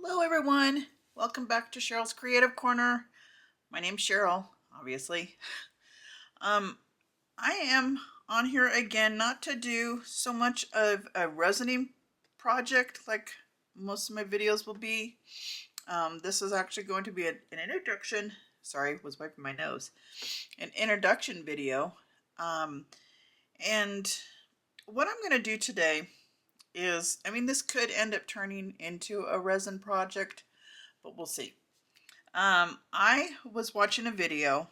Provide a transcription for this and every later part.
Hello everyone, welcome back to Cheryl's Creative Corner. My name's Cheryl, obviously. I am on here again not to do so much of a resining project like most of my videos will be. This is actually going to be an introduction, sorry, was wiping my nose, an introduction video. And what I'm going to do today is, this could end up turning into a resin project, but we'll see. I was watching a video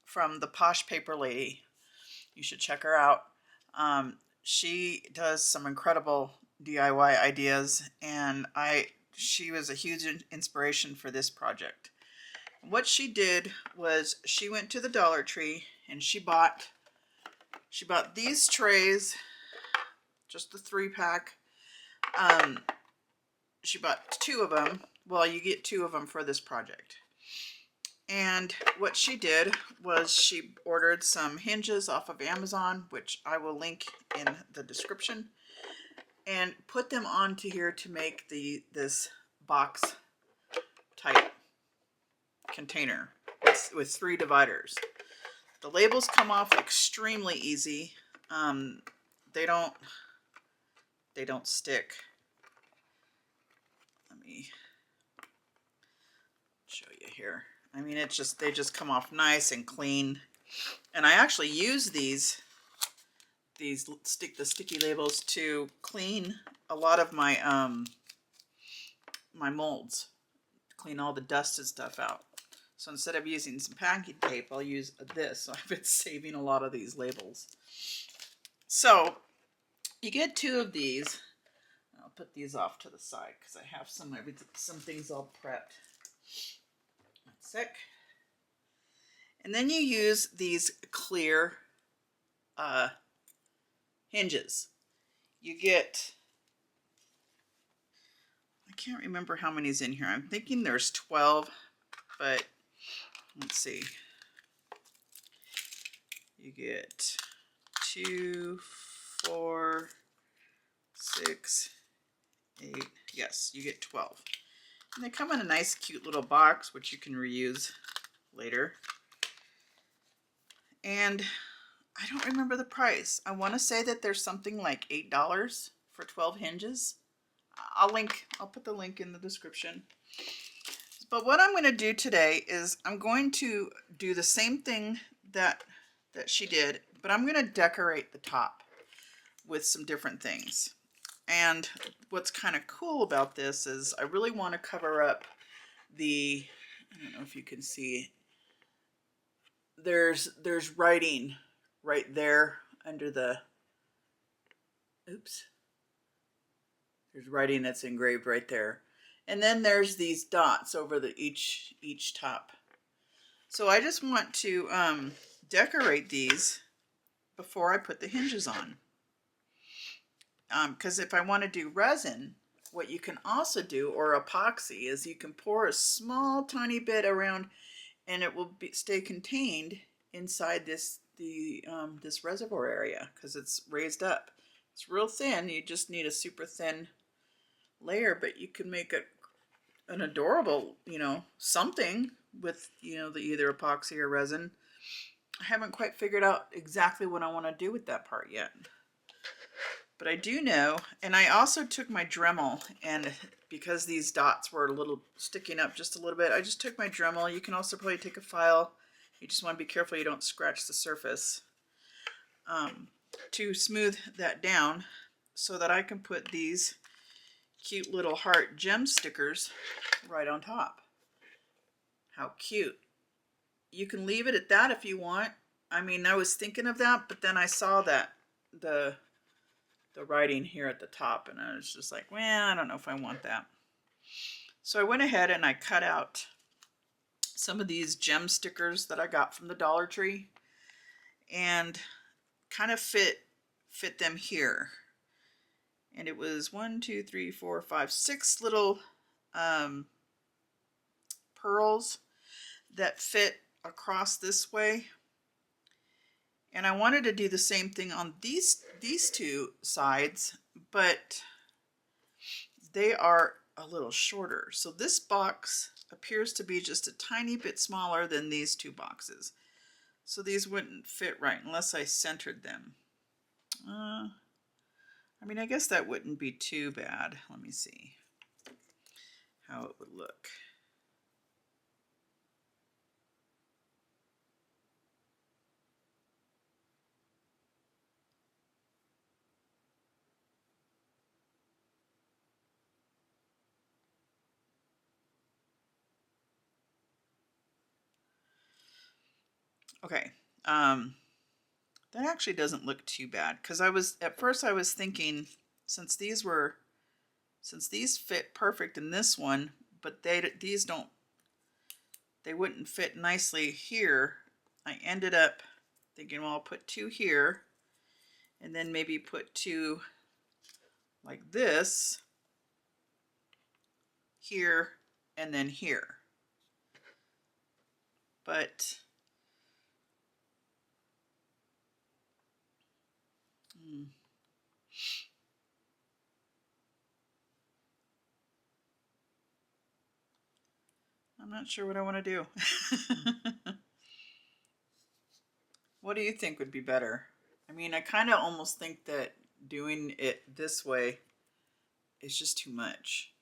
from the Posh Paper Lady. You should check her out. She does some incredible DIY ideas, and she was a huge inspiration for this project. What she did was she went to the Dollar Tree and she bought these trays, just the 3-pack. She bought 2 of them. Well, you get 2 of them for this project. And what she did was she ordered some hinges off of Amazon, which I will link in the description, and put them onto here to make this box type container with 3 dividers. The labels come off extremely easy. They don't stick. Let me show you here. They just come off nice and clean. And I actually use the sticky labels to clean a lot of my my molds, clean all the dust and stuff out. So instead of using some packing tape, I'll use this. So I've been saving a lot of these labels. So you get 2 of these. I'll put these off to the side because I have some things all prepped. And then you use these clear hinges. You get, I can't remember how many's in here. I'm thinking there's 12, but let's see. You get 2, 4, 6, 8. Yes, you get 12. And they come in a nice cute little box, which you can reuse later. And I don't remember the price. I want to say that there's something like $8 for 12 hinges. I'll put the link in the description. But what I'm going to do today is I'm going to do the same thing that she did, but I'm going to decorate the top with some different things. And what's kind of cool about this is I really want to cover up I don't know if you can see, there's writing right there under there's writing that's engraved right there. And then there's these dots over each top. So I just want to decorate these before I put the hinges on. Because if I want to do resin, what you can also do, or epoxy, is you can pour a small tiny bit around and it will stay contained inside this reservoir area because it's raised up. It's real thin. You just need a super thin layer, but you can make an adorable, something with, the either epoxy or resin. I haven't quite figured out exactly what I want to do with that part yet. But I do know, and I also took my Dremel, and because these dots were a little sticking up just a little bit, I just took my Dremel. You can also probably take a file. You just want to be careful you don't scratch the surface to smooth that down so that I can put these cute little heart gem stickers right on top. How cute. You can leave it at that if you want. I was thinking of that, but then I saw that the writing here at the top, and I was just like, well, I don't know if I want that. So I went ahead and I cut out some of these gem stickers that I got from the Dollar Tree and kind of fit them here. And it was 1, 2, 3, 4, 5, 6 little pearls that fit across this way. And I wanted to do the same thing on these 2 sides, but they are a little shorter. So this box appears to be just a tiny bit smaller than these two boxes. So these wouldn't fit right unless I centered them. I mean, I guess that wouldn't be too bad. Let me see how it would look. Okay, that actually doesn't look too bad, because at first I was thinking, since these fit perfect in this one, but these don't, they wouldn't fit nicely here. I ended up thinking, well, I'll put two here, and then maybe put two like this here, and then here. But I'm not sure what I want to do. What do you think would be better? I mean, I kind of almost think that doing it this way is just too much.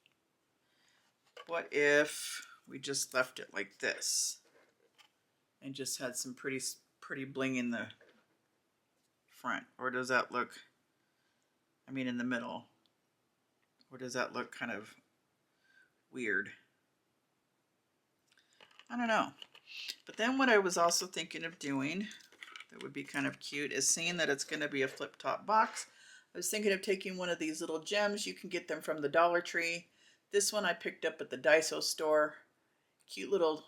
What if we just left it like this and just had some pretty bling in the front? Or does that look, I mean, in the middle? Or does that look kind of weird? I don't know. But then what I was also thinking of doing that would be kind of cute is seeing that it's going to be a flip top box. I was thinking of taking one of these little gems. You can get them from the Dollar Tree. This one I picked up at the Daiso store. Cute little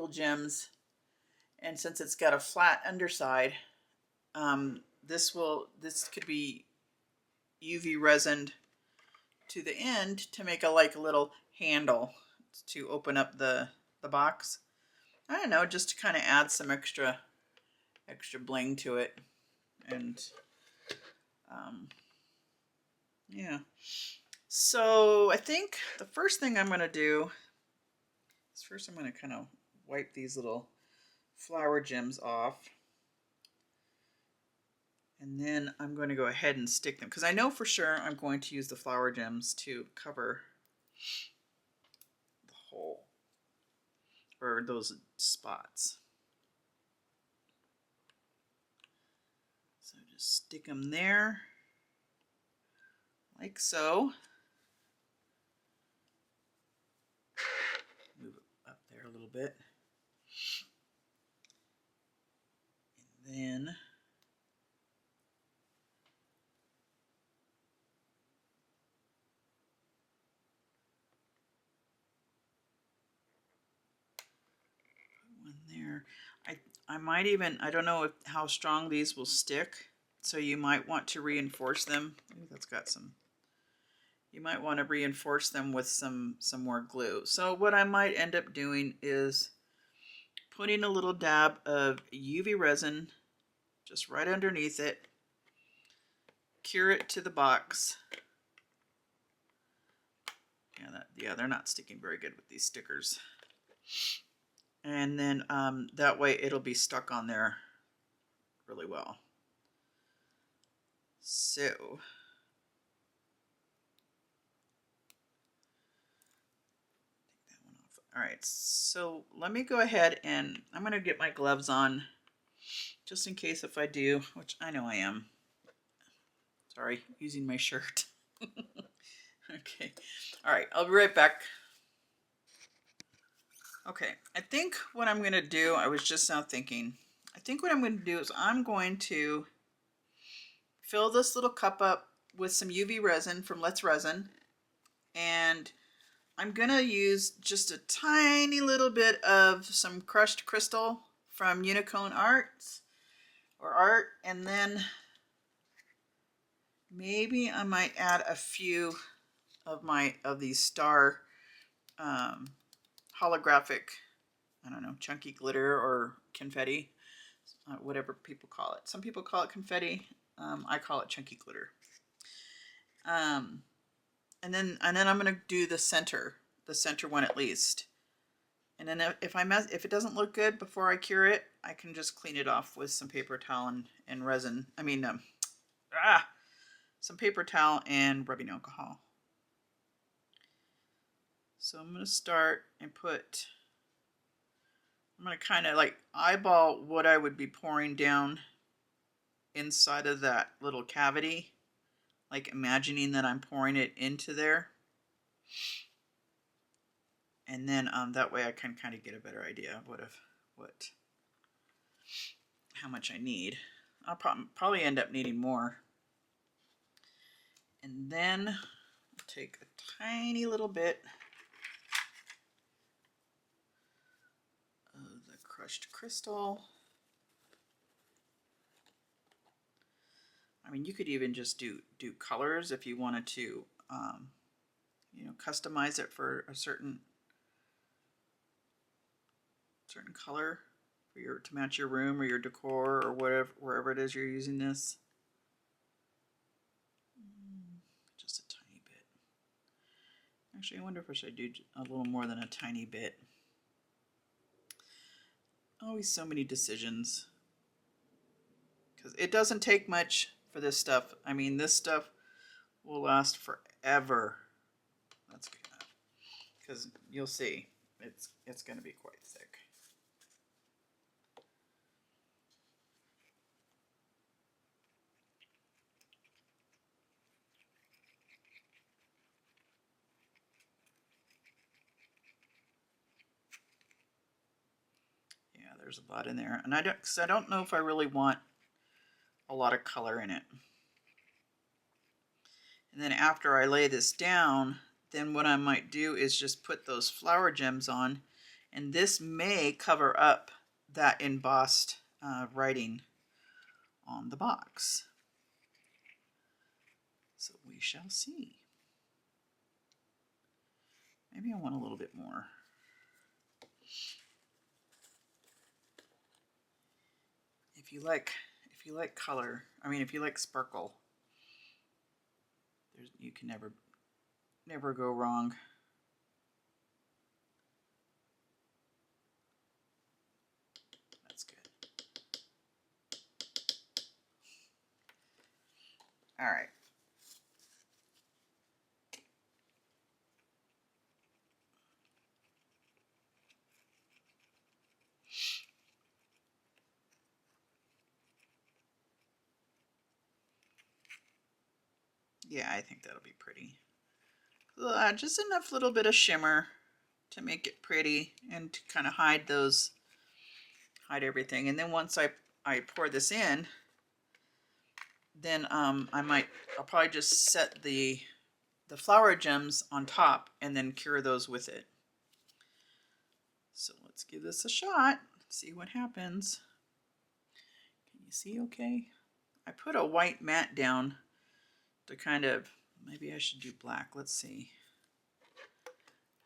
gems. And since it's got a flat underside, this could be UV resined to the end to make a little handle to open up the box. I don't know, just to kind of add some extra bling to it. And yeah, so I think the first thing I'm going to do is first I'm going to kind of wipe these little flower gems off, and then I'm going to go ahead and stick them, because I know for sure I'm going to use the flower gems to cover the hole or those spots. So just stick them there like so. Move it up there a little bit. And then put one there. I might even, I don't know how strong these will stick, so you might want to reinforce them. Ooh, that's got some. You might want to reinforce them with some more glue. So what I might end up doing is putting a little dab of UV resin just right underneath it, cure it to the box. Yeah, they're not sticking very good with these stickers. And then that way it'll be stuck on there really well. So take that one off. All right, so let me go ahead and I'm going to get my gloves on just in case if I do, which I know I am. Sorry, using my shirt. Okay, all right, I'll be right back. Okay, I think what I'm going to do, I was just now thinking, I think what I'm going to do is I'm going to fill this little cup up with some UV resin from Let's Resin, and I'm going to use just a tiny little bit of some crushed crystal from Unicorn Arts, and then maybe I might add a few of these star holographic, I don't know, chunky glitter or confetti, whatever people call it. Some people call it confetti. I call it chunky glitter. And and then I'm going to do the center one at least. And then if it doesn't look good before I cure it, I can just clean it off with some paper towel and resin. I mean, some paper towel and rubbing alcohol. So I'm going to start and I'm going to kind of like eyeball what I would be pouring down inside of that little cavity, like imagining that I'm pouring it into there. And then that way I can kind of get a better idea of how much I need. I'll probably end up needing more. And then I'll take a tiny little bit of the crushed crystal. I mean, you could even just do colors if you wanted to, customize it for a certain color to match your room or your decor or wherever it is you're using this. Just a tiny bit. Actually, I wonder if I should do a little more than a tiny bit. Always so many decisions. Because it doesn't take much for this stuff. I mean, this stuff will last forever. That's good enough. Because you'll see, it's going to be quite thick. Yeah, there's a lot in there, and I don't know if I really want a lot of color in it. And then after I lay this down, then what I might do is just put those flower gems on, and this may cover up that embossed writing on the box. So we shall see. Maybe I want a little bit more. If you like color, I mean, if you like sparkle, you can never go wrong. That's good. All right. Yeah, I think that'll be pretty. Just enough little bit of shimmer to make it pretty and to kind of hide everything. And then once I pour this in, then I'll probably just set the flower gems on top and then cure those with it. So let's give this a shot, see what happens. Can you see okay? I put a white mat down to kind of, maybe I should do black. Let's see.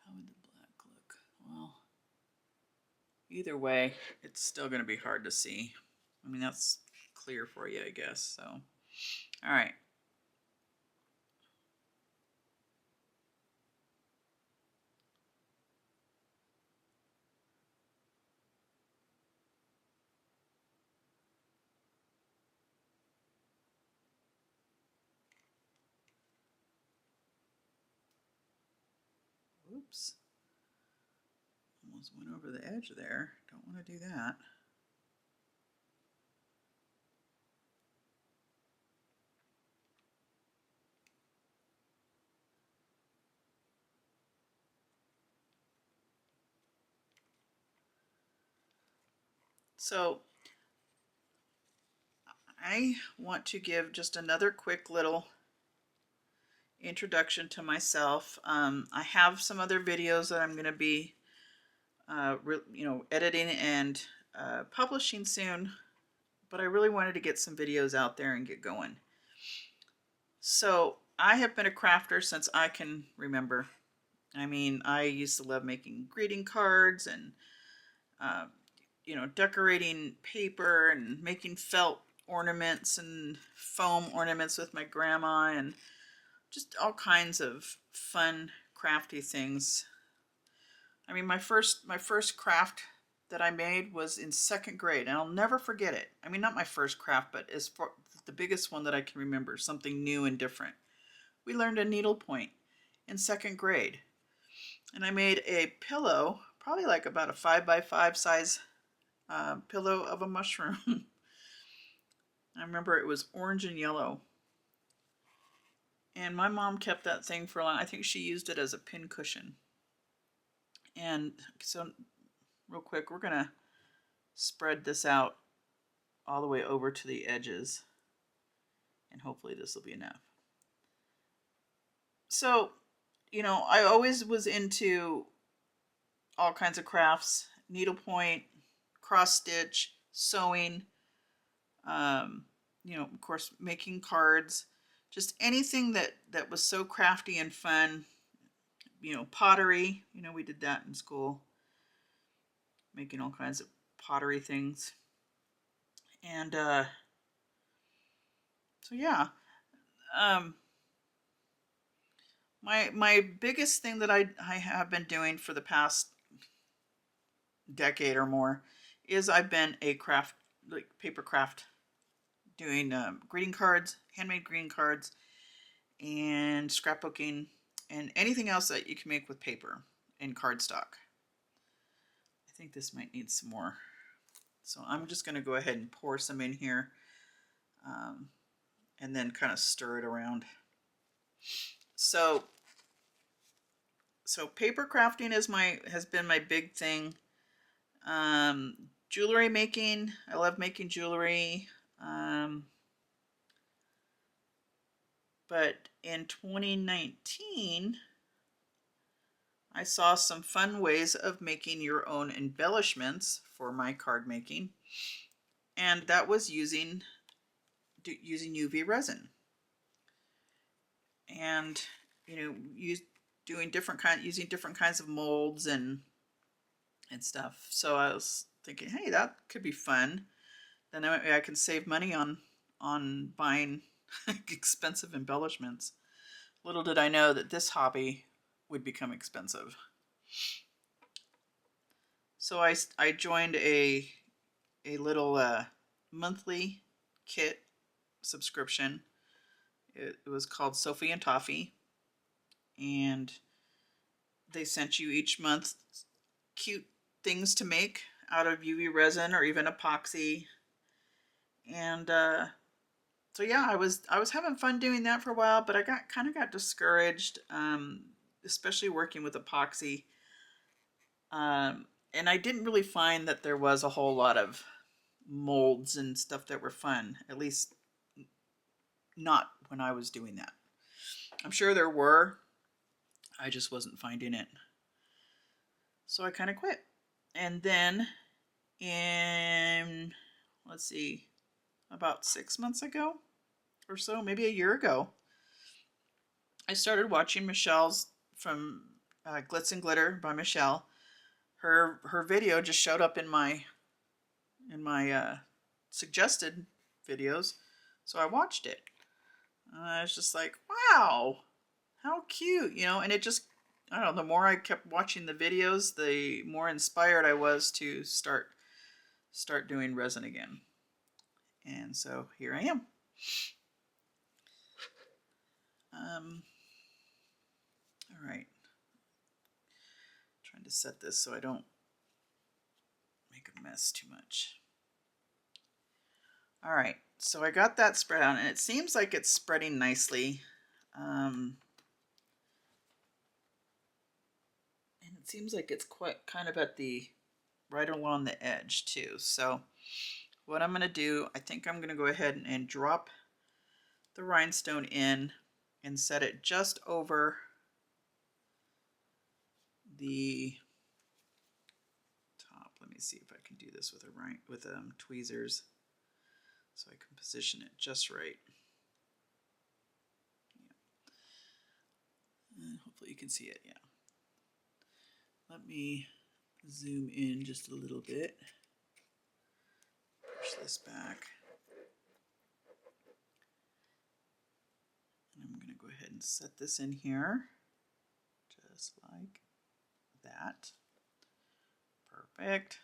How would the black look? Well, either way, it's still going to be hard to see. I mean, that's clear for you, I guess. So, all right. Oops. Almost went over the edge there. Don't want to do that. So I want to give just another quick little introduction to myself. I have some other videos that I'm going to be editing and publishing soon, but I really wanted to get some videos out there and get going. So I have been a crafter since I can remember. I mean, I used to love making greeting cards and decorating paper and making felt ornaments and foam ornaments with my grandma, and just all kinds of fun, crafty things. I mean, my first craft that I made was in 2nd grade, and I'll never forget it. I mean, not my first craft, but as for the biggest one that I can remember, something new and different. We learned a needlepoint in 2nd grade, and I made a pillow, probably like about a 5x5 size pillow of a mushroom. I remember it was orange and yellow. And my mom kept that thing for a long. I think she used it as a pin cushion. And so, real quick, we're going to spread this out all the way over to the edges. And hopefully this will be enough. So, you know, I always was into all kinds of crafts, needlepoint, cross stitch, sewing, you know, of course, making cards, just anything that was so crafty and fun. You know, pottery, you know, we did that in school, making all kinds of pottery things. And so yeah, my biggest thing that I have been doing for the past decade or more is I've been a craft, like paper craft, doing greeting cards, handmade greeting cards, and scrapbooking, and anything else that you can make with paper and cardstock. I think this might need some more. So I'm just going to go ahead and pour some in here, and then kind of stir it around. So paper crafting has been my big thing. Jewelry making, I love making jewelry. But in 2019, I saw some fun ways of making your own embellishments for my card making, and that was using UV resin, and you know, using different kinds of molds and stuff. So I was thinking, hey, that could be fun. Then I can save money on buying expensive embellishments. Little did I know that this hobby would become expensive. So I joined a little monthly kit subscription. It was called Sophie and Toffee, and they sent you each month cute things to make out of UV resin or even epoxy. And so yeah, I was having fun doing that for a while, but I kind of got discouraged, especially working with epoxy. And I didn't really find that there was a whole lot of molds and stuff that were fun, at least not when I was doing that. I'm sure there were, I just wasn't finding it. So I kind of quit. And then in, let's see, about 6 months ago or so, maybe a year ago, I started watching Michelle's from Glitz and Glitter by Michelle. Her video just showed up in my suggested videos, so I watched it. I was just like, wow, how cute, you know. And it just, I don't know, the more I kept watching the videos, the more inspired I was to start doing resin again. And so here I am. All right. Trying to set this so I don't make a mess too much. All right, so I got that spread out, and it seems like it's spreading nicely. And it seems like it's quite kind of at the right along the edge too. So what I'm going to do, I think I'm going to go ahead and drop the rhinestone in and set it just over the top. Let me see if I can do this with tweezers, so I can position it just right. Yeah. Hopefully you can see it. Yeah. Let me zoom in just a little bit. Push this back. And I'm going to go ahead and can set this in here, just like that. Perfect.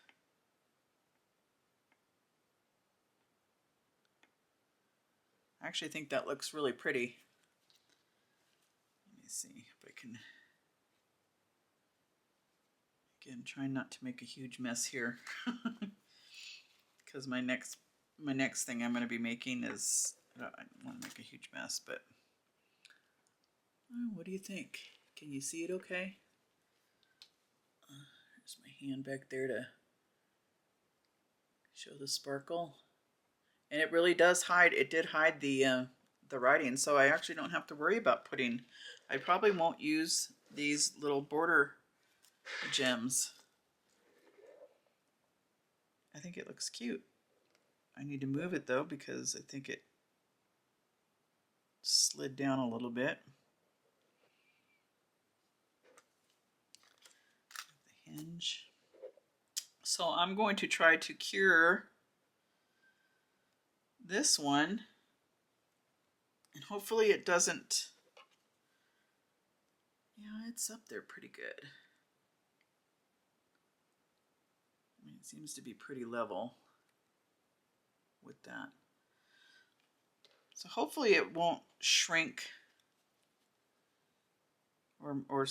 I actually think that looks really pretty. Let me see if I can, again, try not to make a huge mess here. Because my next thing I'm going to be making is, I don't want to make a huge mess, but what do you think? Can you see it okay? There's my hand back there to show the sparkle. And it really does hide, it did hide the writing, so I actually don't have to worry about putting, I probably won't use these little border gems. I think it looks cute. I need to move it though because I think it slid down a little bit. The hinge. So I'm going to try to cure this one, and hopefully it doesn't, yeah, it's up there pretty good. I mean, it seems to be pretty level with that. So hopefully it won't shrink or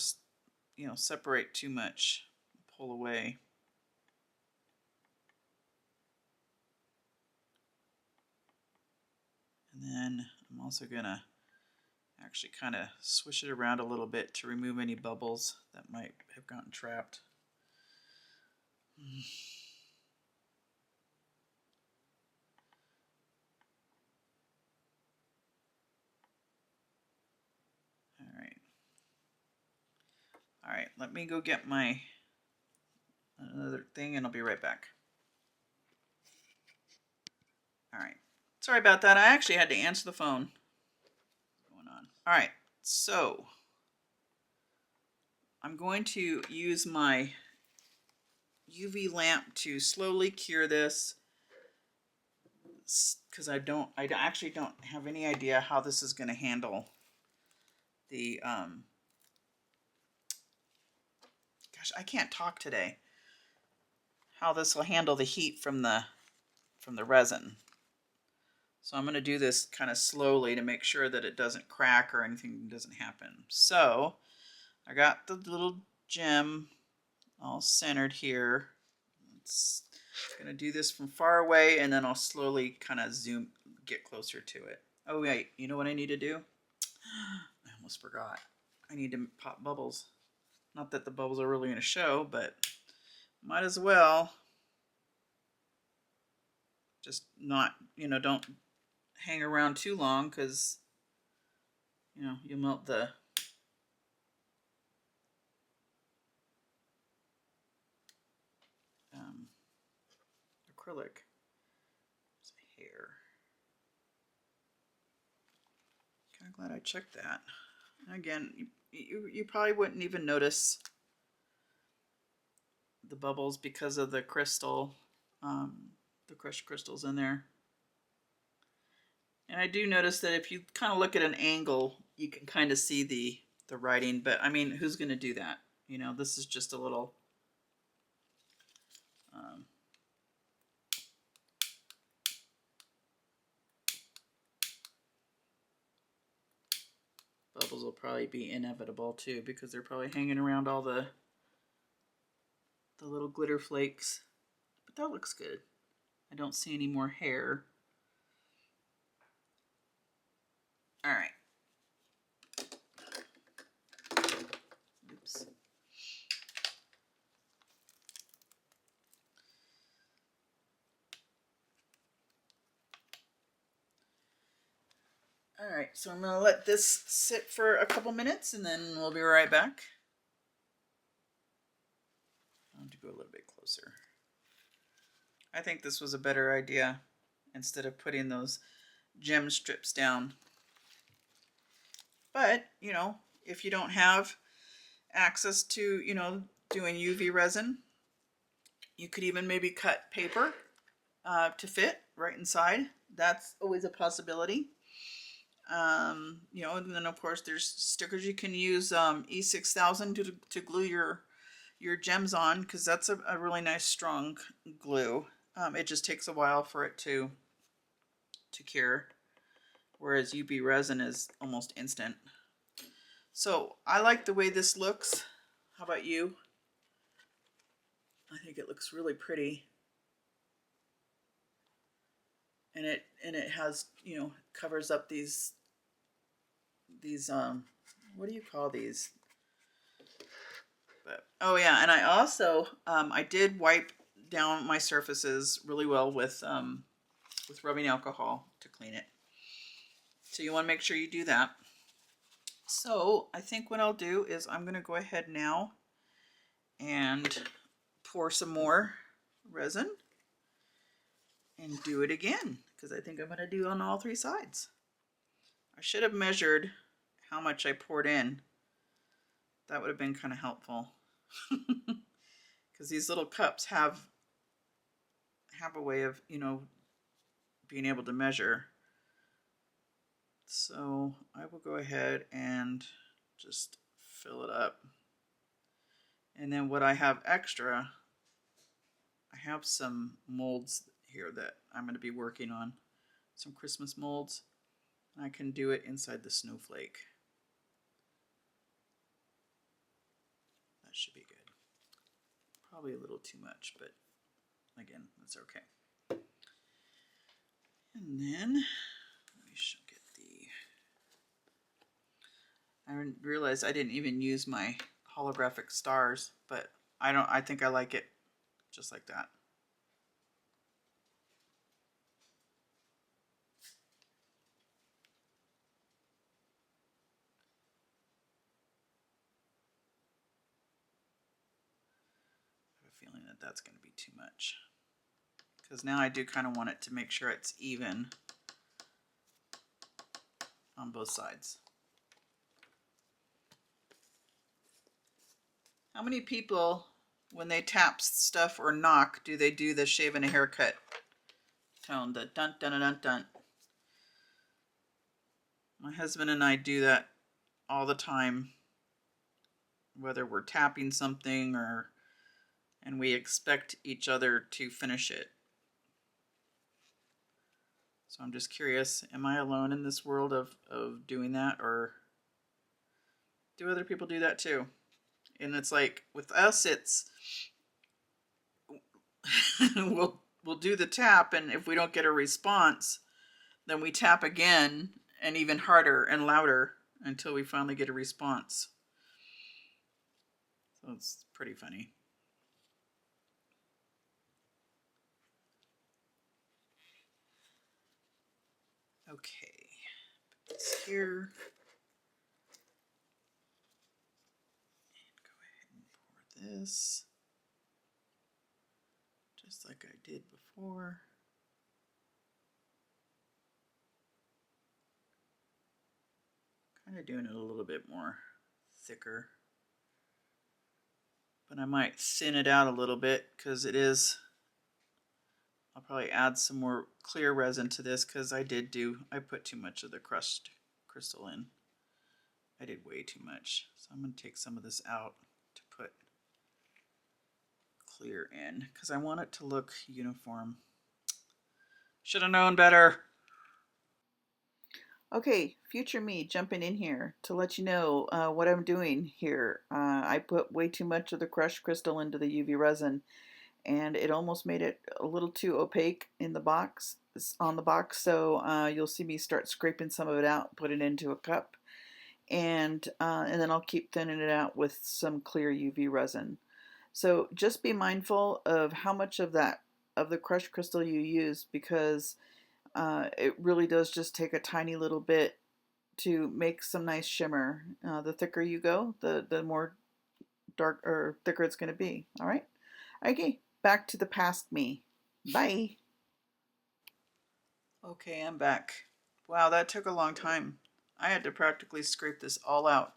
you know, separate too much, pull away. And then I'm also gonna actually kind of swish it around a little bit to remove any bubbles that might have gotten trapped. All right, let me go get my another thing and I'll be right back. All right, sorry about that. I actually had to answer the phone. What's going on? All right, so I'm going to use my UV lamp to slowly cure this because I actually don't have any idea how this is going to handle the gosh, I can't talk today. How this will handle the heat from the resin. So I'm going to do this kind of slowly to make sure that it doesn't crack or anything doesn't happen. So I got the little gem all centered here. It's going to do this from far away and then I'll slowly kind of get closer to it. Oh wait, you know what I need to do? I almost forgot. I need to pop bubbles. Not that the bubbles are really going to show, but might as well. Just not, you know, don't hang around too long because, you know, you'll melt the acrylic. There's a hair. Kind of glad I checked that. Again, you probably wouldn't even notice the bubbles because of the crystal, the crushed crystals in there. And I do notice that if you kind of look at an angle, you can kind of see the writing, but I mean, who's going to do that? You know, this is just a little bubbles will probably be inevitable too because they're probably hanging around all the little glitter flakes. But that looks good. I don't see any more hair. All right. Oops. All right, so I'm going to let this sit for a couple minutes and then we'll be right back. I'll have to go a little bit closer. I think this was a better idea instead of putting those gem strips down. But, you know, if you don't have access to, you know, doing UV resin, you could even maybe cut paper to fit right inside. That's always a possibility. You know, and then of course there's stickers you can use, E6000 to glue your gems on, because that's a really nice strong glue. It just takes a while for it to cure, whereas UV resin is almost instant. So I like the way this looks. How about you? I think it looks really pretty. And it has, you know, covers up these what do you call these? But oh yeah, and I also I did wipe down my surfaces really well with rubbing alcohol to clean it. So you want to make sure you do that. So I think what I'll do is I'm going to go ahead now and pour some more resin and do it again, because I think I'm going to do on all three sides. I should have measured how much I poured in. That would have been kind of helpful, because these little cups have a way of, you know, being able to measure. So I will go ahead and just fill it up. And then what I have extra, I have some molds here that I'm going to be working on, some Christmas molds. I can do it inside the snowflake. That should be good. Probably a little too much, but again, that's okay. And then we should get I realized I didn't even use my holographic stars, but I think I like it just like that. I have a feeling that that's going to be too much, because now I do kind of want it to make sure it's even on both sides. How many people, when they tap stuff or knock, do they do the shave and a haircut tone, the dun dun dun dun? My husband and I do that all the time, whether we're tapping something and we expect each other to finish it. So I'm just curious, am I alone in this world of doing that, or do other people do that too? And it's like, with us, it's we'll do the tap, and if we don't get a response, then we tap again, and even harder and louder, until we finally get a response. So it's pretty funny. Okay, put this here. And go ahead and pour this, just like I did before. Kind of doing it a little bit more thicker, but I might thin it out a little bit, because it is, I'll probably add some more clear resin to this, because I put too much of the crushed crystal in. I did way too much. So I'm going to take some of this out to put clear in, because I want it to look uniform. Should have known better. Okay, future me jumping in here to let you know what I'm doing here. I put way too much of the crushed crystal into the UV resin, and it almost made it a little too opaque in the box, on the box. So you'll see me start scraping some of it out, put it into a cup, and then I'll keep thinning it out with some clear UV resin. So just be mindful of how much of the crushed crystal you use, because it really does just take a tiny little bit to make some nice shimmer. The thicker you go, the more dark or thicker it's going to be. All right. Okay, back to the past me. Bye. Okay, I'm back. Wow, that took a long time. I had to practically scrape this all out.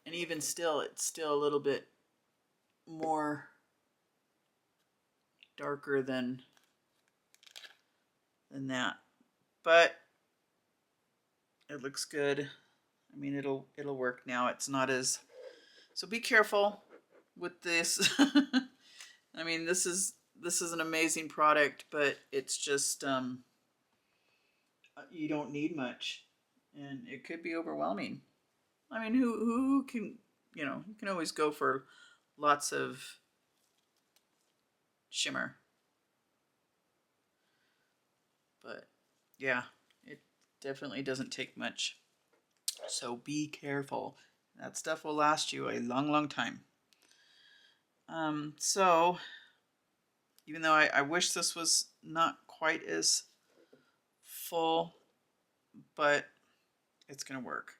And even still, it's still a little bit more darker than that. But It looks good. I mean, it'll work now. It's not as, so be careful with this. I mean, this is an amazing product, but it's just you don't need much, and it could be overwhelming. I mean, who can, you know, you can always go for lots of shimmer, but yeah, it definitely doesn't take much. So be careful. That stuff will last you a long, long time. So even though I wish this was not quite as full, but it's gonna work,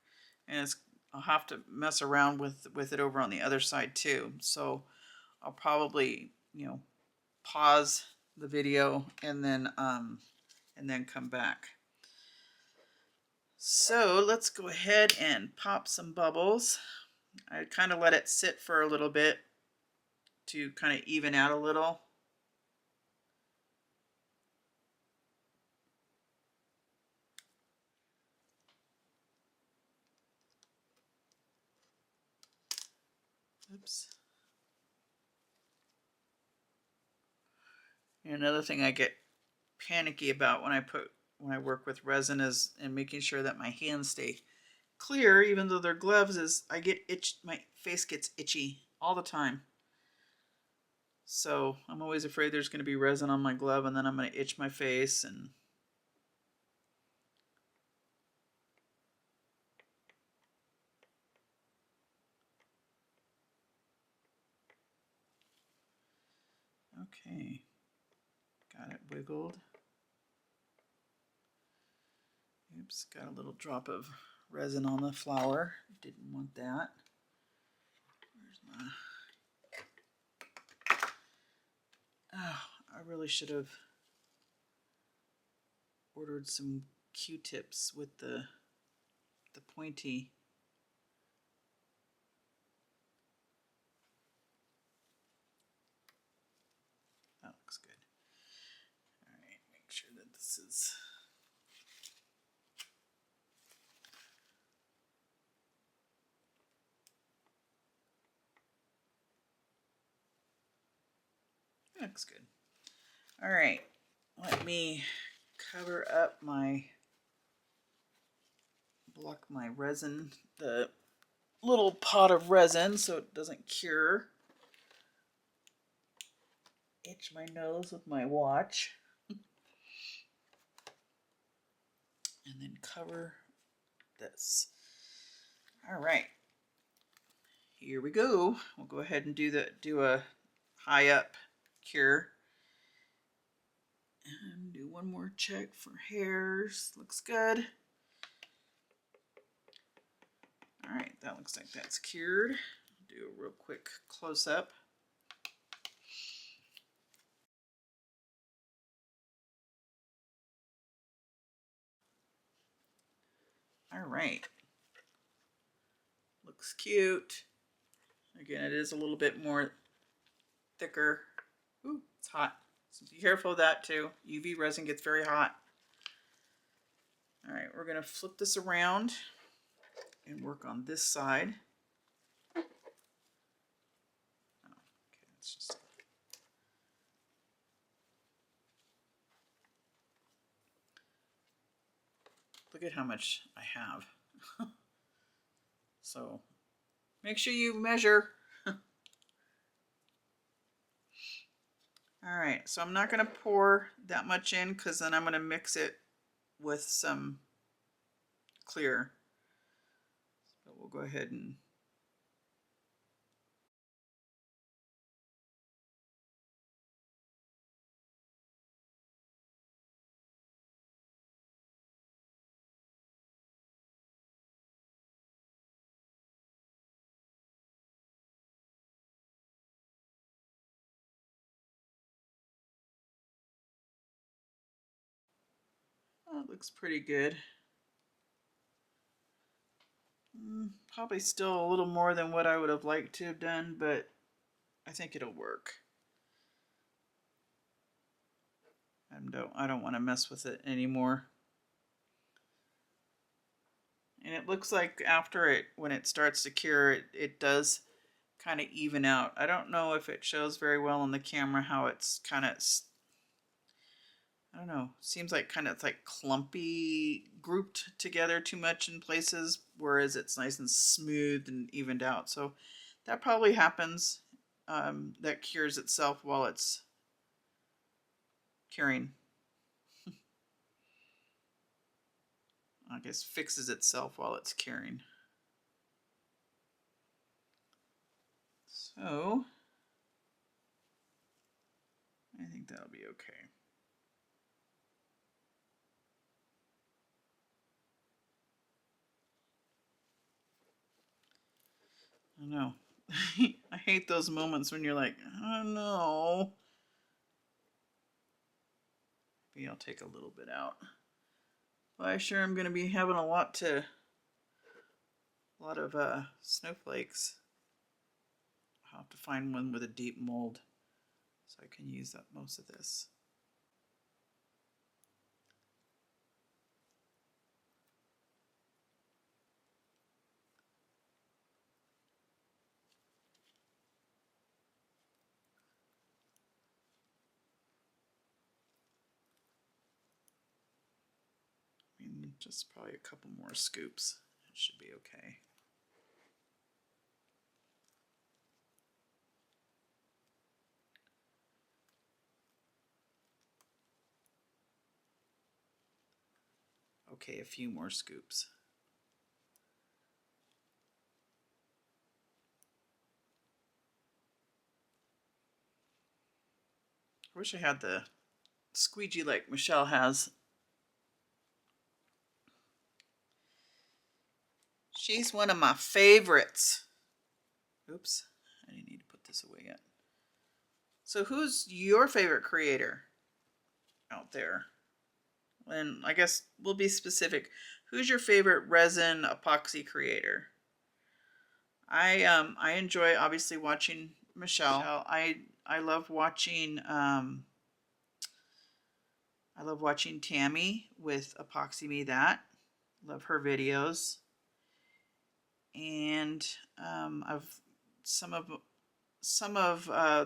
and I'll have to mess around with it over on the other side too. So I'll probably, you know, pause the video and then come back. So let's go ahead and pop some bubbles. I kind of let it sit for a little bit to kind of even out a little. Oops. And another thing I get panicky about when I work with resin is and making sure that my hands stay clear, even though they're gloves, is I get my face gets itchy all the time. So I'm always afraid there's going to be resin on my glove and then I'm going to itch my face. And okay, got it wiggled. Oops, got a little drop of resin on the flower. Didn't want that. Where's my... Oh, I really should have ordered some Q-tips with the pointy. That looks good. All right, make sure that this is... Looks good. All right, let me cover up block my resin, the little pot of resin, so it doesn't cure. Itch my nose with my watch. And then cover this. All right, here we go. We'll go ahead and do a high up cure. And do one more check for hairs. Looks good. All right, that looks like that's cured. Do a real quick close up. All right, looks cute. Again, it is a little bit more thicker. Ooh, it's hot. So be careful of that too. UV resin gets very hot. All right, we're gonna flip this around and work on this side. Oh, okay, let's just... Look at how much I have. So make sure you measure. All right, so I'm not going to pour that much in because then I'm going to mix it with some clear. So we'll go ahead and... Oh, it looks pretty good. Probably still a little more than what I would have liked to have done, but I think it'll work. I don't want to mess with it anymore. And it looks like after it, when it starts to cure, it does kind of even out. I don't know if it shows very well on the camera how it's kind of, I don't know, seems like kind of it's like clumpy, grouped together too much in places, whereas it's nice and smooth and evened out. So that probably happens. That cures itself while it's curing. I guess fixes itself while it's curing. So I think that'll be okay. I know. I hate those moments when you're like, oh no. Maybe I'll take a little bit out. Well, I sure am going to be having a lot of snowflakes. I'll have to find one with a deep mold so I can use up most of this. I mean, just probably a couple more scoops. It should be okay. Okay, a few more scoops. I wish I had the squeegee like Michelle has. She's one of my favorites. Oops, I didn't need to put this away yet. So who's your favorite creator out there? And I guess we'll be specific. Who's your favorite resin epoxy creator? I enjoy obviously watching Michelle. I love watching Tammy with Epoxy Me That. Love her videos. And I've some of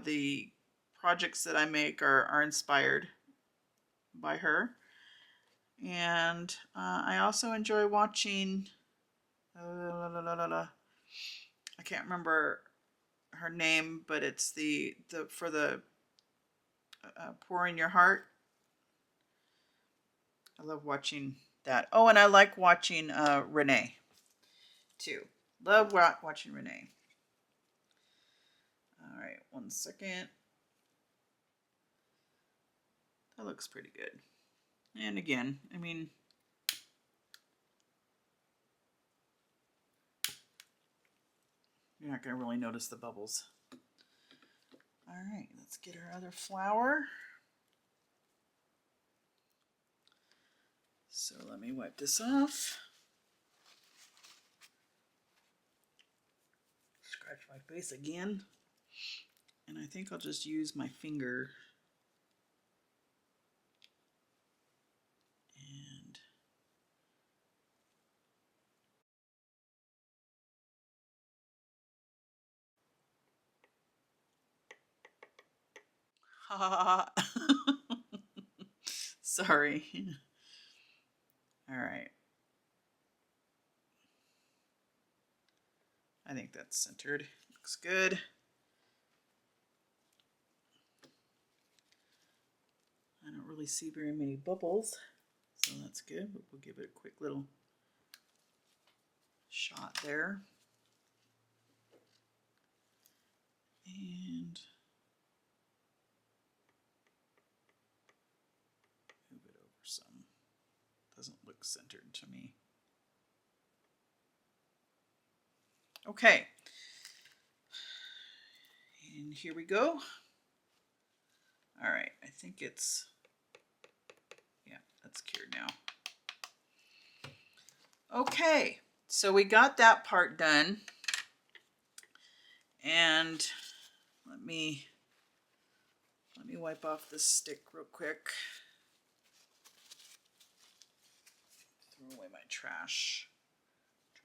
the projects that I make are inspired by her. And I also enjoy watching I can't remember her name, but it's the for the Pour in Your Heart. I love watching that. Oh, and I like watching Renee too. Love watching Renee. All right, 1 second. That looks pretty good. And again, I mean, you're not going to really notice the bubbles. All right, let's get our other flower. So let me wipe this off. Scratch my face again. And I think I'll just use my finger. And ha. Sorry. All right. I think that's centered. Looks good. I don't really see very many bubbles, so that's good, but we'll give it a quick little shot there. And move it over some. Doesn't look centered to me. Okay. And here we go. All right, I think it's, yeah, that's cured now. Okay, so we got that part done. And let me wipe off this stick real quick. Throw away my trash.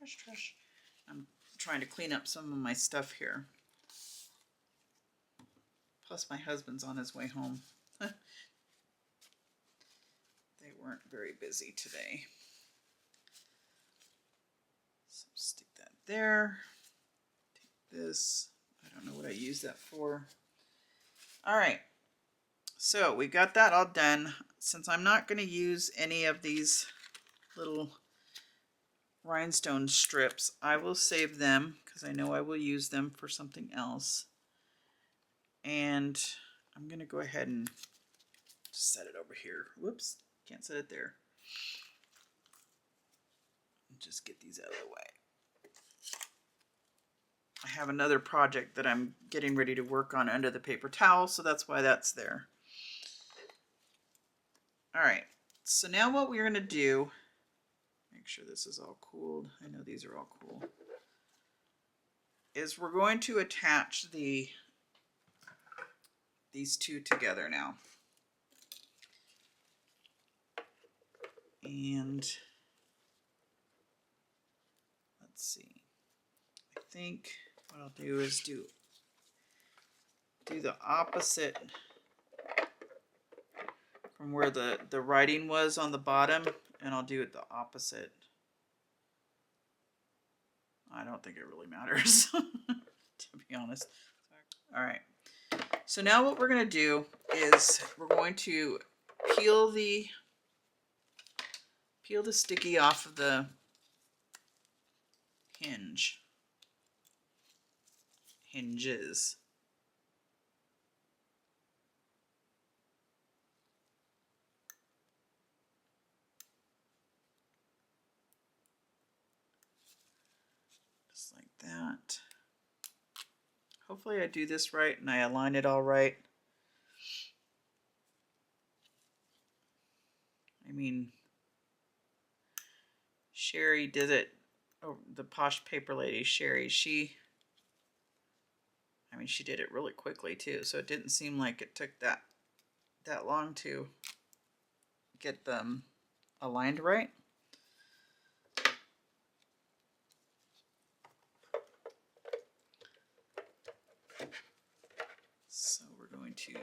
Trash. I'm trying to clean up some of my stuff here. Plus my husband's on his way home. They weren't very busy today. So stick that there. Take this. I don't know what I use that for. All right. So we got that all done. Since I'm not going to use any of these little rhinestone strips, I will save them because I know I will use them for something else. And I'm going to go ahead and set it over here. Whoops, can't set it there. Just get these out of the way. I have another project that I'm getting ready to work on under the paper towel, so that's why that's there. All right, so now what we're going to do, make sure this is all cooled. I know these are all cool. Is we're going to attach these two together now. And let's see. I think what I'll do is do the opposite from where the writing was on the bottom, and I'll do it the opposite. I don't think it really matters, to be honest. All right. So now what we're going to do is we're going to peel the sticky off of the hinges. Just like that. Hopefully I do this right and I align it all right. I mean, Sherry did it, oh, the Posh Paper Lady, Sherry, she did it really quickly too, so it didn't seem like it took that long to get them aligned right. So we're going to,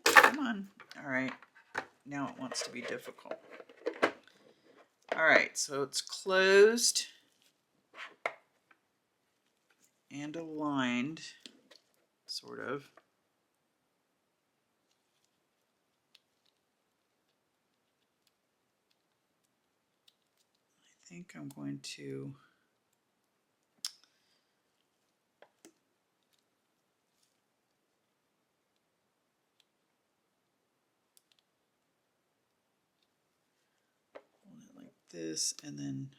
come on, all right, now it wants to be difficult. All right, so it's closed and aligned, sort of. I think I'm going to hold it like this and then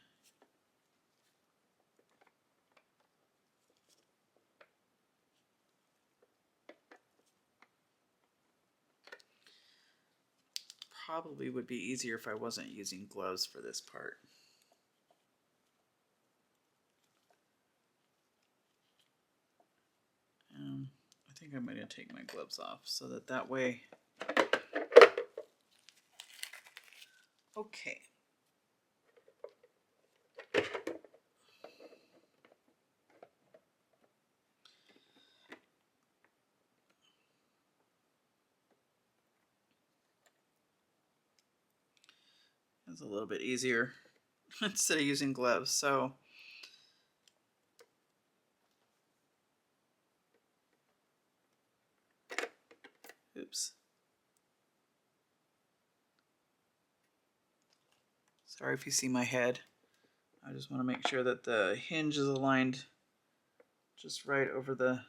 probably would be easier if I wasn't using gloves for this part. I think I'm going to take my gloves off so that way. Okay. It's a little bit easier instead of using gloves, so oops. Sorry if you see my head. I just want to make sure that the hinge is aligned just right over the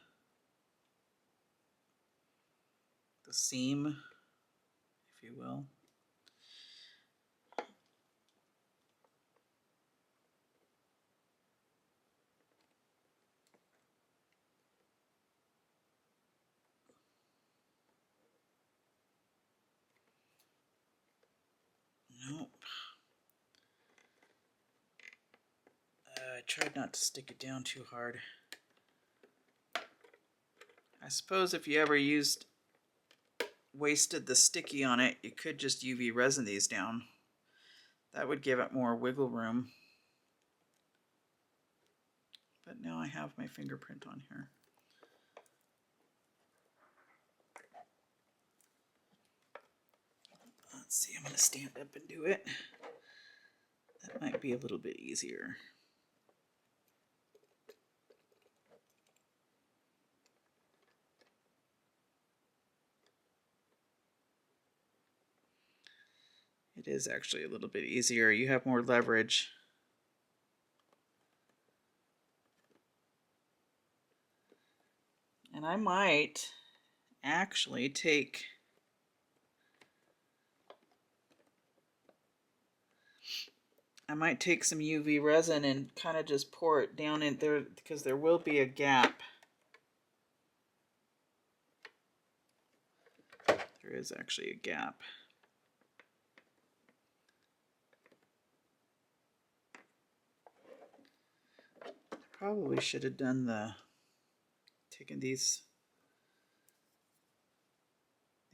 seam, if you will. Nope. I tried not to stick it down too hard. I suppose if you ever wasted the sticky on it, you could just UV resin these down. That would give it more wiggle room. But now I have my fingerprint on here. Let's see, I'm going to stand up and do it. That might be a little bit easier. It is actually a little bit easier. You have more leverage. And I might actually take some UV resin and kind of just pour it down in there, because there will be a gap. There is actually a gap. Probably should have done taken these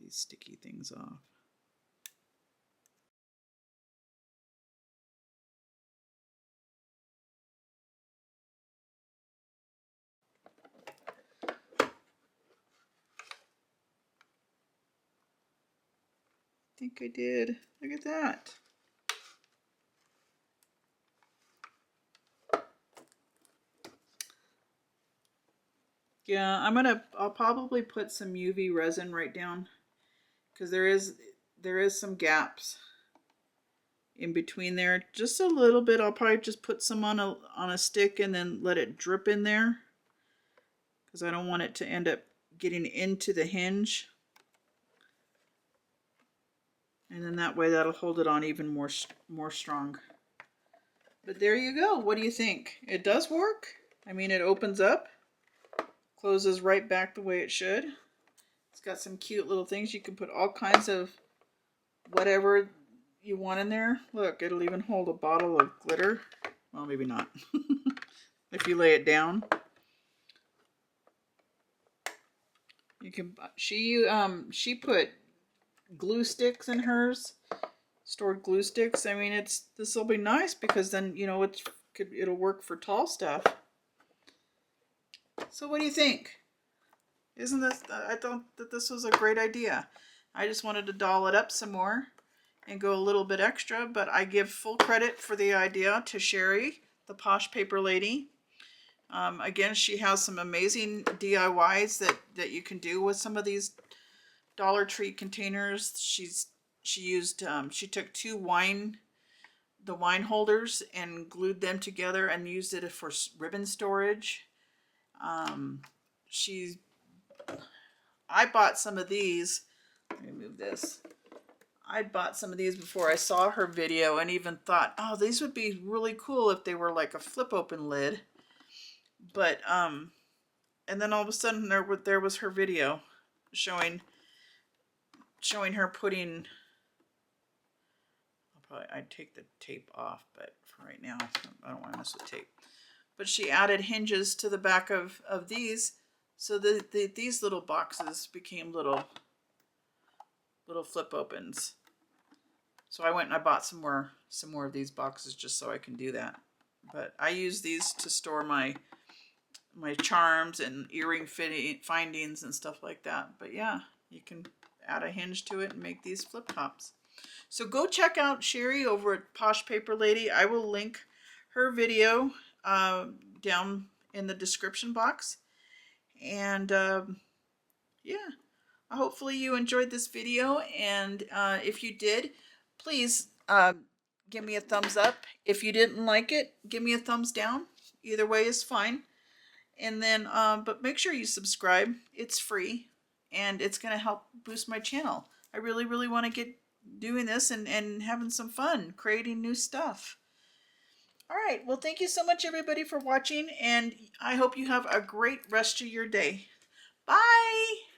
sticky things off. I think I did. Look at that. Yeah, I'll probably put some UV resin right down, because there is some gaps in between there. Just a little bit. I'll probably just put some on a stick and then let it drip in there, because I don't want it to end up getting into the hinge. And then that way that'll hold it on even more strong. But there you go. What do you think? It does work. I mean, it opens up, closes right back the way it should. It's got some cute little things. You can put all kinds of whatever you want in there. Look, it'll even hold a bottle of glitter. Well, maybe not. If you lay it down. You can. She put glue sticks in hers. Stored glue sticks. I mean, this will be nice, because then, you know, it'll work for tall stuff. So what do you think? Isn't this, I thought that this was a great idea. I just wanted to doll it up some more and go a little bit extra, but I give full credit for the idea to Sherry, the Posh Paper Lady. Again, she has some amazing DIYs that you can do with some of these Dollar Tree containers. She took two wine holders and glued them together and used it for ribbon storage. I bought some of these. Let me move this. I bought some of these before I saw her video, and even thought, oh, these would be really cool if they were like a flip open lid. But and then all of a sudden there was her video showing her putting. I'd take the tape off, but for right now I don't want to mess with tape. But she added hinges to the back of these, so that these little boxes became little flip opens. So I went and I bought some more of these boxes just so I can do that. But I use these to store my charms and earring findings and stuff like that. But yeah, you can add a hinge to it and make these flip tops. So go check out Sherry over at Posh Paper Lady. I will link her video down in the description box. And yeah, hopefully you enjoyed this video. And if you did, please give me a thumbs up. If you didn't like it, give me a thumbs down. Either way is fine. And then, but make sure you subscribe. It's free, and it's going to help boost my channel. I really, really want to get doing this and having some fun, creating new stuff. All right. Well, thank you so much, everybody, for watching, and I hope you have a great rest of your day. Bye.